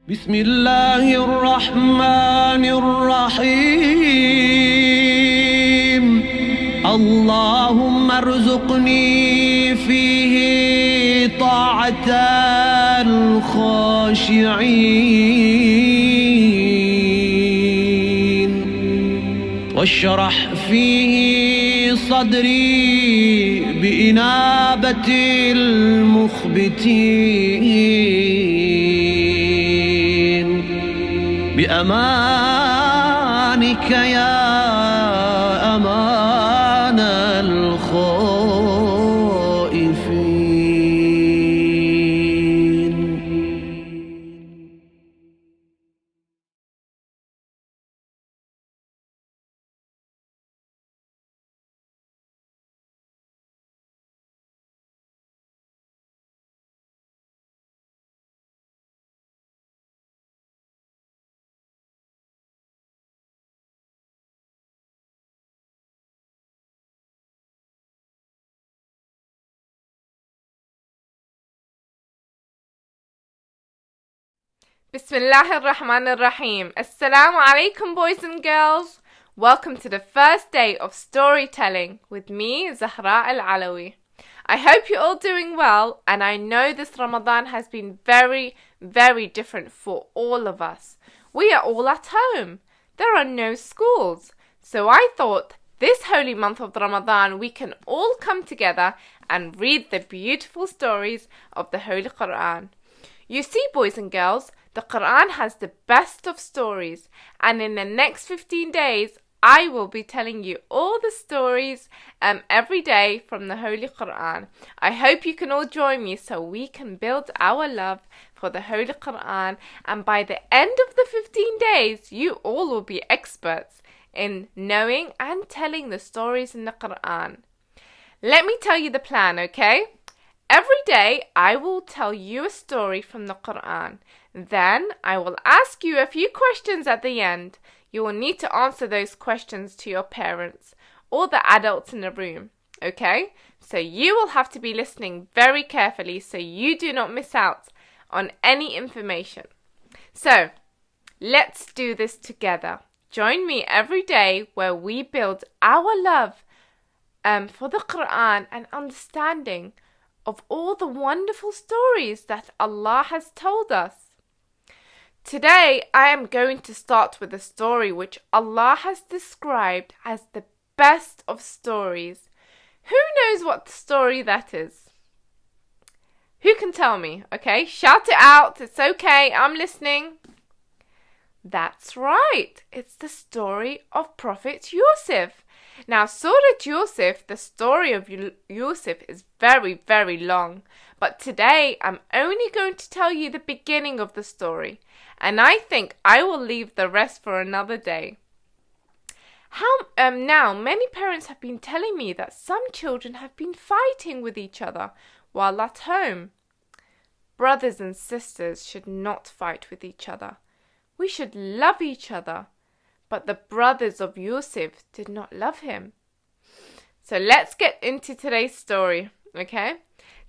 بسم الله الرحمن الرحيم اللهم ارزقني فيه طاعة الخاشعين واشرح فيه صدري بإنابة المخبتين بأمانك يا أمان الخائفين. Bismillah ar-Rahman ar-Rahim. Assalamu alaikum, boys and girls. Welcome to the first day of storytelling with me, Zahra al-Alawi. I hope you're all doing well, and I know this Ramadan has been very, very different for all of us. We are all at home. There are no schools. So I thought this holy month of Ramadan we can all come together and read the beautiful stories of the Holy Quran. You see, boys and girls, the Quran has the best of stories, and in the next 15 days, I will be telling you all the stories every day from the Holy Quran. I hope you can all join me so we can build our love for the Holy Quran, and by the end of the 15 days, you all will be experts in knowing and telling the stories in the Quran. Let me tell you the plan, okay? Every day, I will tell you a story from the Quran. Then, I will ask you a few questions at the end. You will need to answer those questions to your parents or the adults in the room, okay? So you will have to be listening very carefully so you do not miss out on any information. So, let's do this together. Join me every day where we build our love for the Quran and understanding of all the wonderful stories that Allah has told us. Today, I am going to start with a story which Allah has described as the best of stories. Who knows what story that is? Who can tell me? Okay, shout it out. It's okay. I'm listening. That's right. It's the story of Prophet Yusuf. Now, Surah Yusuf, the story of Yusuf is very, very long. But today, I'm only going to tell you the beginning of the story. And I think I will leave the rest for another day. Now, many parents have been telling me that some children have been fighting with each other while at home. Brothers and sisters should not fight with each other. We should love each other. But the brothers of Yusuf did not love him. So let's get into today's story, okay?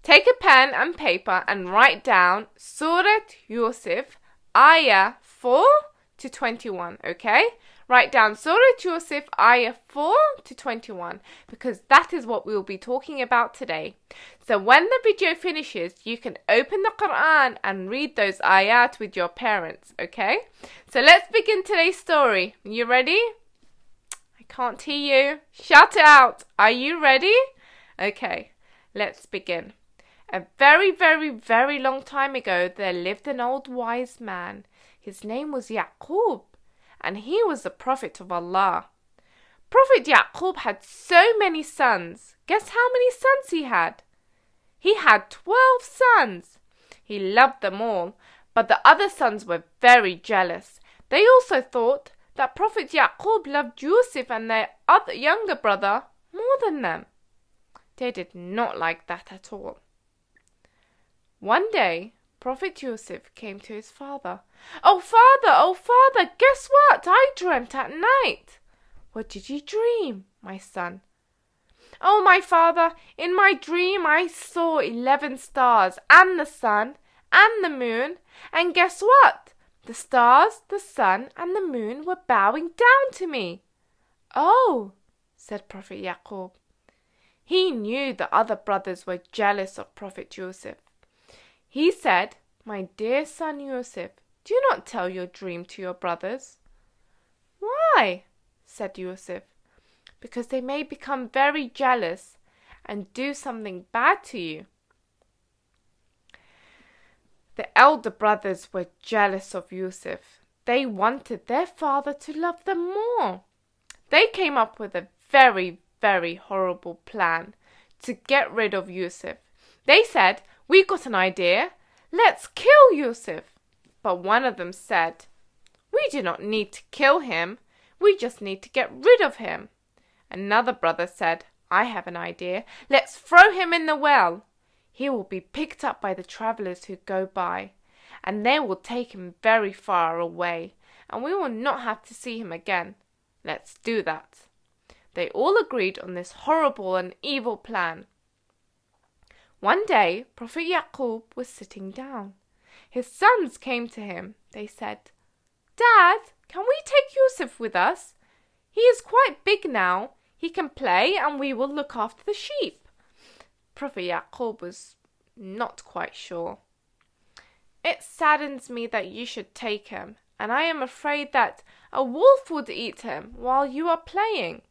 Take a pen and paper and write down Surah Yusuf, Ayah 4 to 21, okay? Write down Surah Yusuf, Ayah 4 to 21, because that is what we will be talking about today. So when the video finishes, you can open the Quran and read those ayat with your parents, okay? So let's begin today's story. You ready? I can't hear you. Shout it out. Are you ready? Okay, let's begin. A very, very, very long time ago, there lived an old wise man. His name was Yaqub, and he was the prophet of Allah. Prophet Yaqub had so many sons. Guess how many sons he had? He had 12 sons. He loved them all, but the other sons were very jealous. They also thought that Prophet Yaqub loved Yusuf and their other younger brother more than them. They did not like that at all. One day, Prophet Yusuf came to his father. Oh father, guess what? I dreamt at night. What did you dream, my son? Oh, my father, in my dream I saw 11 stars and the sun and the moon, and guess what? The stars, the sun, and the moon were bowing down to me." "Oh," said Prophet Yaqub. He knew the other brothers were jealous of Prophet Yusuf. He said, "My dear son Yusuf, do not tell your dream to your brothers." "Why?" said Yusuf. "Because they may become very jealous and do something bad to you." The elder brothers were jealous of Yusuf. They wanted their father to love them more. They came up with a very, very horrible plan to get rid of Yusuf. They said, "We got an idea. Let's kill Yusuf." But one of them said, "We do not need to kill him. We just need to get rid of him." Another brother said, "I have an idea. Let's throw him in the well. He will be picked up by the travelers who go by, and they will take him very far away, and we will not have to see him again. Let's do that." They all agreed on this horrible and evil plan. One day, Prophet Yaqub was sitting down. His sons came to him. They said, "Dad, can we take Yusuf with us? He is quite big now. He can play and we will look after the sheep." Prophet Yaqub was not quite sure. "It saddens me that you should take him, and I am afraid that a wolf would eat him while you are playing."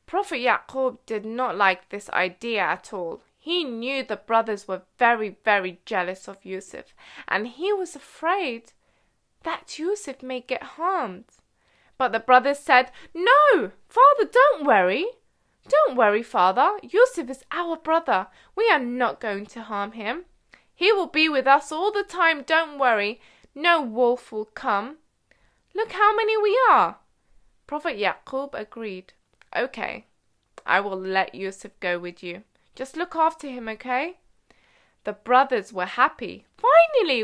Prophet Yaqub did not like this idea at all. He knew the brothers were very, very jealous of Yusuf, and he was afraid that Yusuf may get harmed. But the brothers said, "No, father, don't worry. Don't worry, father. Yusuf is our brother. We are not going to harm him. He will be with us all the time, don't worry. No wolf will come. Look how many we are." Prophet Yaqub agreed. "Okay, I will let Yusuf go with you. Just look after him, okay?" The brothers were happy. Finally,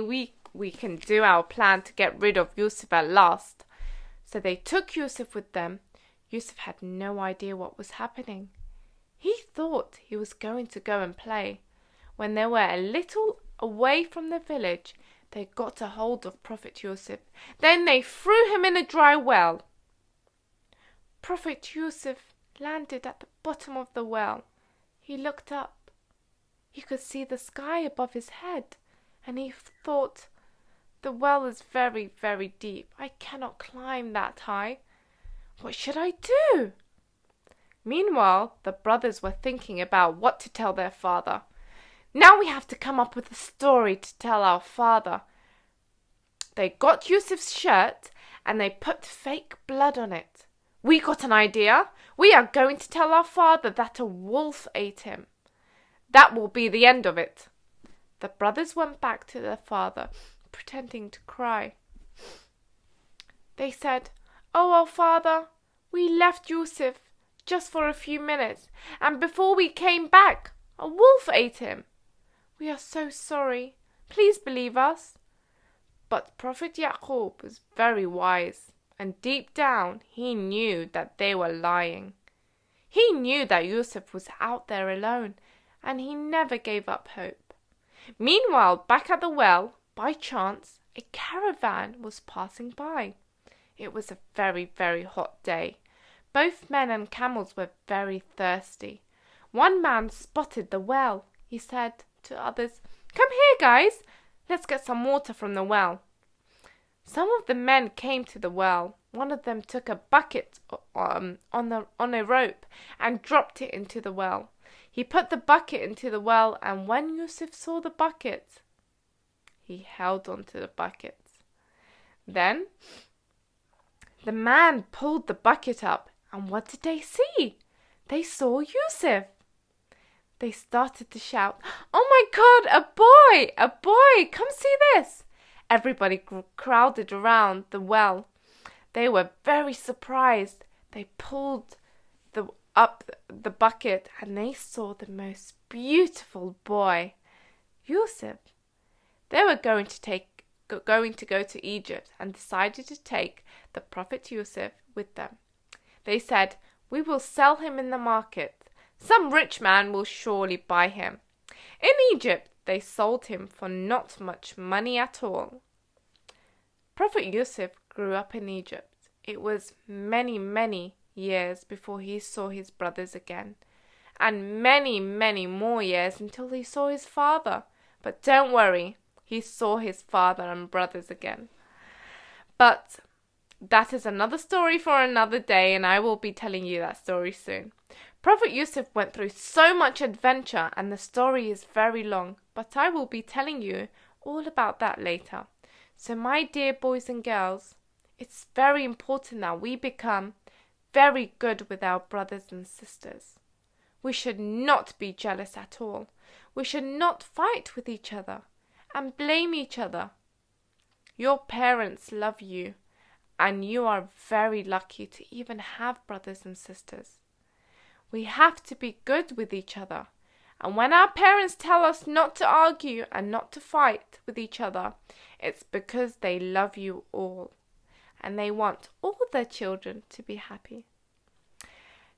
we can do our plan to get rid of Yusuf at last. So they took Yusuf with them. Yusuf had no idea what was happening. He thought he was going to go and play. When they were a little away from the village, they got a hold of Prophet Yusuf. Then they threw him in a dry well. Prophet Yusuf landed at the bottom of the well. He looked up. He could see the sky above his head, and he thought, "The well is very, very deep. I cannot climb that high. What should I do?" Meanwhile, the brothers were thinking about what to tell their father. "Now we have to come up with a story to tell our father." They got Yusuf's shirt and they put fake blood on it. "We got an idea. We are going to tell our father that a wolf ate him. That will be the end of it." The brothers went back to their father, pretending to cry. They said, "Oh, our father, we left Yusuf just for a few minutes, and before we came back, a wolf ate him. We are so sorry. Please believe us." But Prophet Yaqub was very wise, and deep down he knew that they were lying. He knew that Yusuf was out there alone, and he never gave up hope. Meanwhile, back at the well, by chance, a caravan was passing by. It was a very, very hot day. Both men and camels were very thirsty. One man spotted the well. He said to others, "Come here, guys. Let's get some water from the well." Some of the men came to the well. One of them took a bucket on a rope and dropped it into the well. He put the bucket into the well, and when Yusuf saw the bucket, he held on to the bucket. Then the man pulled the bucket up, and what did they see? They saw Yusuf. They started to shout, "Oh my God, a boy! A boy! Come see this!" Everybody crowded around the well. They were very surprised. They pulled up the bucket and they saw the most beautiful boy, Yusuf. They were going to go to Egypt and decided to take the Prophet Yusuf with them. They said, "We will sell him in the market. Some rich man will surely buy him." In Egypt, they sold him for not much money at all. Prophet Yusuf grew up in Egypt. It was many, many years before he saw his brothers again, and many, many more years until he saw his father. But don't worry, he saw his father and brothers again. But that is another story for another day, and I will be telling you that story soon. Prophet Yusuf went through so much adventure, and the story is very long, but I will be telling you all about that later. So my dear boys and girls, it's very important that we become very good with our brothers and sisters. We should not be jealous at all. We should not fight with each other and blame each other. Your parents love you, and you are very lucky to even have brothers and sisters. We have to be good with each other. And when our parents tell us not to argue and not to fight with each other, it's because they love you all, and they want all their children to be happy.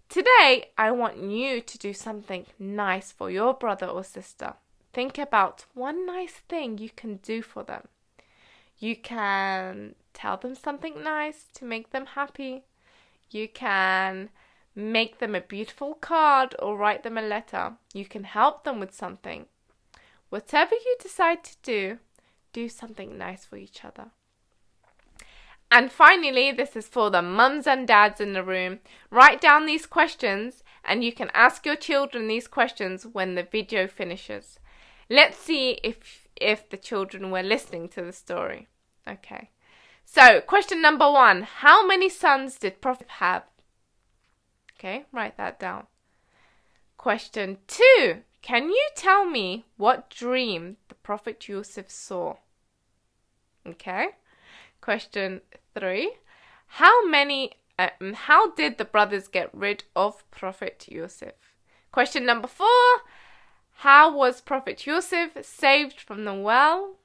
Today, I want you to do something nice for your brother or sister. Think about one nice thing you can do for them. You can tell them something nice to make them happy. You can make them a beautiful card or write them a letter. You can help them with something. Whatever you decide to do something nice for each other. And finally, this is for the mums and dads in the room. Write down these questions, and you can ask your children these questions when the video finishes. Let's see if the children were listening to the story. Okay. So, question number 1. How many sons did Prophet have? Okay, write that down. Question 2. Can you tell me what dream the Prophet Yusuf saw? Okay. Question 3. How did the brothers get rid of Prophet Yusuf? Question number 4. How was Prophet Yusuf saved from the well?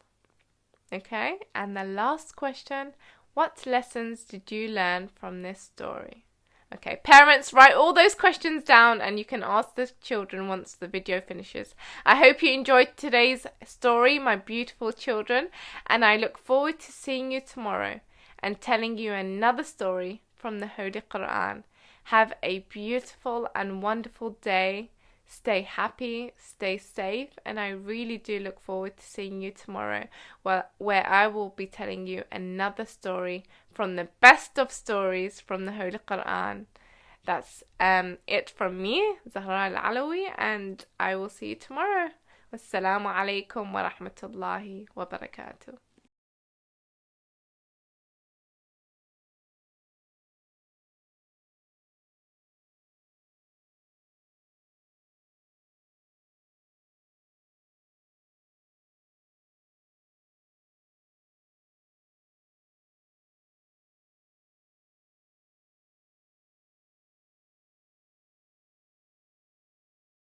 Okay. And the last question. What lessons did you learn from this story? Okay, parents, write all those questions down, and you can ask the children once the video finishes. I hope you enjoyed today's story, my beautiful children, and I look forward to seeing you tomorrow and telling you another story from the Holy Quran. Have a beautiful and wonderful day. Stay happy, stay safe, and I really do look forward to seeing you tomorrow, where I will be telling you another story from the best of stories from the Holy Quran. That's it from me, Zahra al-Alawi, and I will see you tomorrow. Wassalamu alaikum wa rahmatullahi wa barakatuh.